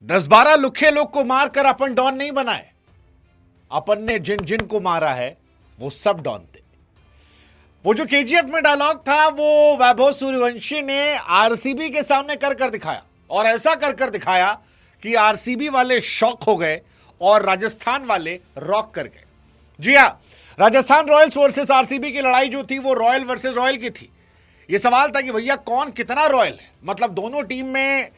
10-12 लुखे लोग को मारकर अपन डॉन नहीं बनाए। अपन ने जिन जिन को मारा है वो सब डॉन थे। वो जो केजीएफ में डायलॉग था वो वैभव सूर्यवंशी ने आरसीबी के सामने कर कर दिखाया, और ऐसा कर कर दिखाया कि आरसीबी वाले शॉक हो गए और राजस्थान वाले रॉक कर गए। जी हां, राजस्थान रॉयल्स वर्सेस आरसीबी की लड़ाई जो थी वो रॉयल वर्सेस रॉयल की थी। ये सवाल था कि भैया कौन कितना रॉयल है। मतलब दोनों टीम में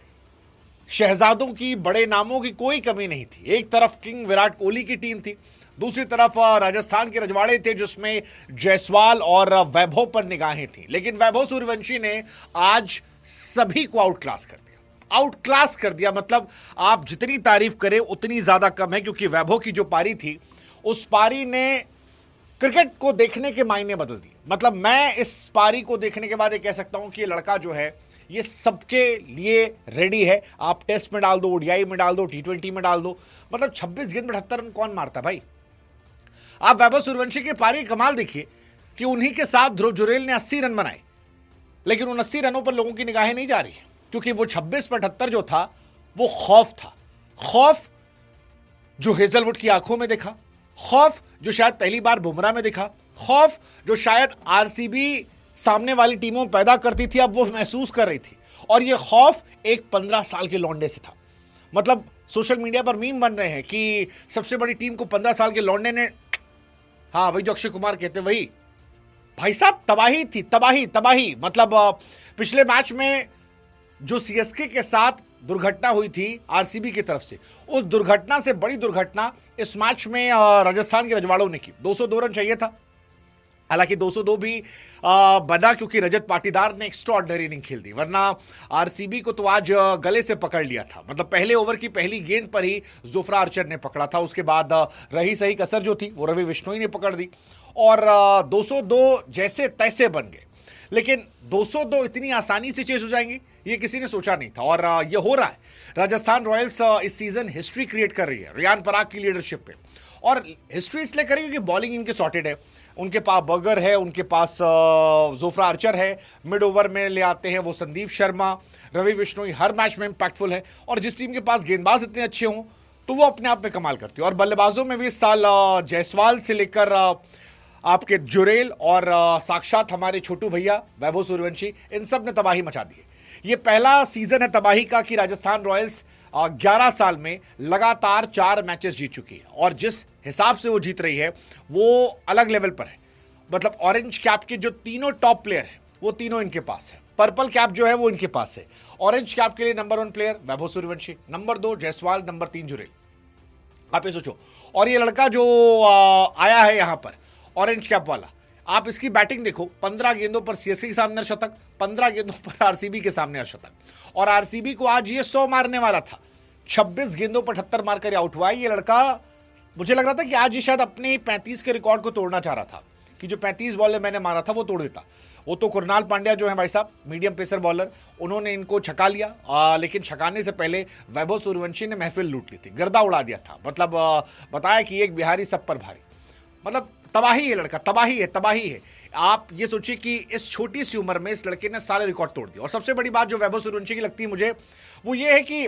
शहजादों की, बड़े नामों की कोई कमी नहीं थी। एक तरफ किंग विराट कोहली की टीम थी, दूसरी तरफ राजस्थान के रजवाड़े थे जिसमें जायसवाल और वैभव पर निगाहें थी। लेकिन वैभव सूर्यवंशी ने आज सभी को आउट क्लास कर दिया। आउट क्लास कर दिया मतलब आप जितनी तारीफ करें उतनी ज्यादा कम है, क्योंकि वैभव की जो पारी थी उस पारी ने क्रिकेट को देखने के मायने बदल दिए। मतलब मैं इस पारी को देखने के बाद ये कह सकता हूं कि ये लड़का जो है ये सबके लिए रेडी है। आप टेस्ट में डाल दो, ओडीआई में डाल दो, टी20 में डाल दो। मतलब 26 गेंद में 78 रन कौन मारता भाई। आप वैभव सूर्यवंशी की पारी कमाल देखिए कि उन्हीं के साथ ध्रुव जुरेल ने 80 रन बनाए, लेकिन उन 80 रनों पर लोगों की निगाहें नहीं जा रही है, क्योंकि वो 26 पर 78 जो था वो खौफ था। खौफ जो हेजलवुड की आंखों में दिखा, खौफ जो शायद पहली बार बुमराह में दिखा, खौफ जो शायद आरसीबी सामने वाली टीमों में पैदा करती थी, अब वो महसूस कर रही थी। और ये खौफ एक 15 साल के लौंडे से था। मतलब सोशल मीडिया पर मीम बन रहे हैं कि सबसे बड़ी टीम को 15 साल के लौंडे ने, हाँ वही जो अक्षय कुमार कहते वही। भाई साहब तबाही थी, तबाही तबाही। मतलब पिछले मैच में जो सीएसके के साथ दुर्घटना हुई थी आरसीबी की तरफ से, उस दुर्घटना से बड़ी दुर्घटना इस मैच में राजस्थान के रजवाड़ों ने की। 202 रन चाहिए था, हालांकि 202 भी बना क्योंकि रजत पाटीदार ने एक्स्ट्राऑर्डिनरी इनिंग खेल दी, वरना आरसीबी को तो आज गले से पकड़ लिया था। मतलब पहले ओवर की पहली गेंद पर ही जोफ्रा आर्चर ने पकड़ा था, उसके बाद रही सही कसर जो थी वो रवि बिश्नोई ने पकड़ दी और 202 जैसे तैसे बन गए। लेकिन 202 इतनी आसानी से चेस हो जाएंगी ये किसी ने सोचा नहीं था, और ये हो रहा है। राजस्थान रॉयल्स इस सीजन हिस्ट्री क्रिएट कर रही है रियान पराग की लीडरशिप पे, और हिस्ट्री इसलिए करेगी क्योंकि बॉलिंग इनके सॉर्टेड है। उनके पास बर्गर है, उनके पास जोफ्रा आर्चर है, मिड ओवर में ले आते हैं वो संदीप शर्मा, रवि बिश्नोई हर मैच में इंपैक्टफुल है। और जिस टीम के पास गेंदबाज इतने अच्छे हों तो वो अपने आप में कमाल करती है। और बल्लेबाजों में भी इस साल जायसवाल से लेकर आपके जुरेल और साक्षात हमारे छोटू भैया वैभव सूर्यवंशी, इन सब ने तबाही मचा दी है। ये पहला सीजन है तबाही का कि राजस्थान रॉयल्स 11 साल में लगातार 4 मैचेस जीत चुकी है, और जिस हिसाब से वो जीत रही है वो अलग लेवल पर है। मतलब ऑरेंज कैप के जो तीनों टॉप प्लेयर हैं वो तीनों इनके पास है। पर्पल कैप जो है वो इनके पास है। ऑरेंज कैप के लिए number 1 player Vaibhav Suryavanshi, number 2 Jaiswal, number 3 Jurel. आप ये सोचो, और ये लड़का जो आया है यहां पर ऑरेंज कैप वाला, आप इसकी बैटिंग देखो। 15 गेंदों पर सीएसके के सामने अर्धशतक, 15 गेंदों पर आरसीबी के सामने अर्धशतक, और आरसीबी को आज ये 100 मारने वाला था। 26 गेंदों पर 78 मारकर आउट हुआ। ये लड़का, मुझे लग रहा था कि आज ये शायद अपने 35 के रिकॉर्ड को तोड़ना चाह रहा था, कि जो 35 बॉल मैंने मारा था वो तोड़ देता। वो तो कुरनाल पांड्या जो है भाई साहब मीडियम पेसर बॉलर, उन्होंने इनको छका लिया, लेकिन छकाने से पहले वैभव सूर्यवंशी ने महफिल लूट ली थी, गर्दा उड़ा दिया था। मतलब बताया कि एक बिहारी सब पर भारी। मतलब तबाही है लड़का, तबाही है, तबाही है। आप ये सोचिए कि इस छोटी सी उम्र में इस लड़के ने सारे रिकॉर्ड तोड़ दिए। और सबसे बड़ी बात जो वैभव सूर्यवंशी की लगती है मुझे, वो ये है कि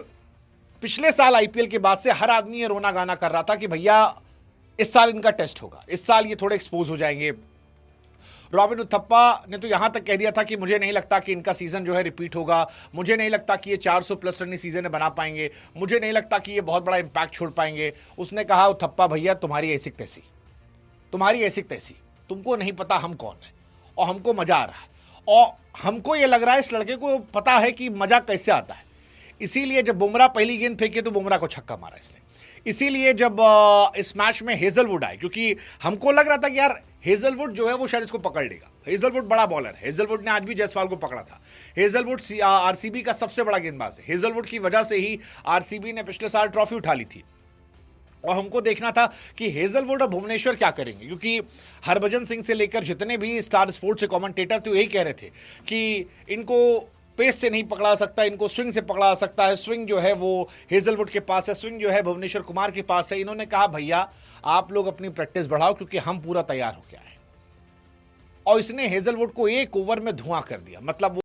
पिछले साल आईपीएल के बाद से हर आदमी ये रोना गाना कर रहा था कि भैया इस साल इनका टेस्ट होगा, इस साल ये थोड़े एक्सपोज हो जाएंगे। रॉबिन उथप्पा ने तो यहां तक कह दिया था कि मुझे नहीं लगता कि इनका सीजन जो है रिपीट होगा, मुझे नहीं लगता कि ये 400 प्लस रन सीजन में बना पाएंगे, मुझे नहीं लगता कि ये बहुत बड़ा इंपैक्ट छोड़ पाएंगे। उसने कहा उथप्पा भैया तुम्हारी ऐसी तैसी, तुम्हारी ऐसी तैसी, तुमको नहीं पता हम कौन है, और हमको मजा आ रहा है। और हमको ये लग रहा है इस लड़के को पता है कि मजा कैसे आता है। इसीलिए जब बुमराह पहली गेंद फेंकी तो बुमराह को छक्का मारा इसने। इसीलिए जब इस मैच में हेजलवुड आए, क्योंकि हमको लग रहा था कि यार हेजलवुड जो है वो शायद इसको पकड़ लेगा। हेजलवुड बड़ा बॉलर है, हेजलवुड ने आज भी जायसवाल को पकड़ा था। हेजलवुड आरसीबी का सबसे बड़ा गेंदबाज है। हेजलवुड की वजह से ही आरसीबी ने पिछले साल ट्रॉफी उठा ली थी। और हमको देखना था कि हेजलवुड और भुवनेश्वर क्या करेंगे, क्योंकि हरभजन सिंह से लेकर जितने भी स्टार स्पोर्ट्स के कमेंटेटर थे यही कह रहे थे कि इनको पेस से नहीं पकड़ा सकता, इनको स्विंग से पकड़ा सकता है। स्विंग जो है वो हेजलवुड के पास है, स्विंग जो है भुवनेश्वर कुमार के पास है। इन्होंने कहा भैया आप लोग अपनी प्रैक्टिस बढ़ाओ क्योंकि हम पूरा तैयार हो गया है। और इसने हेजलवुड को एक ओवर में धुआं कर दिया। मतलब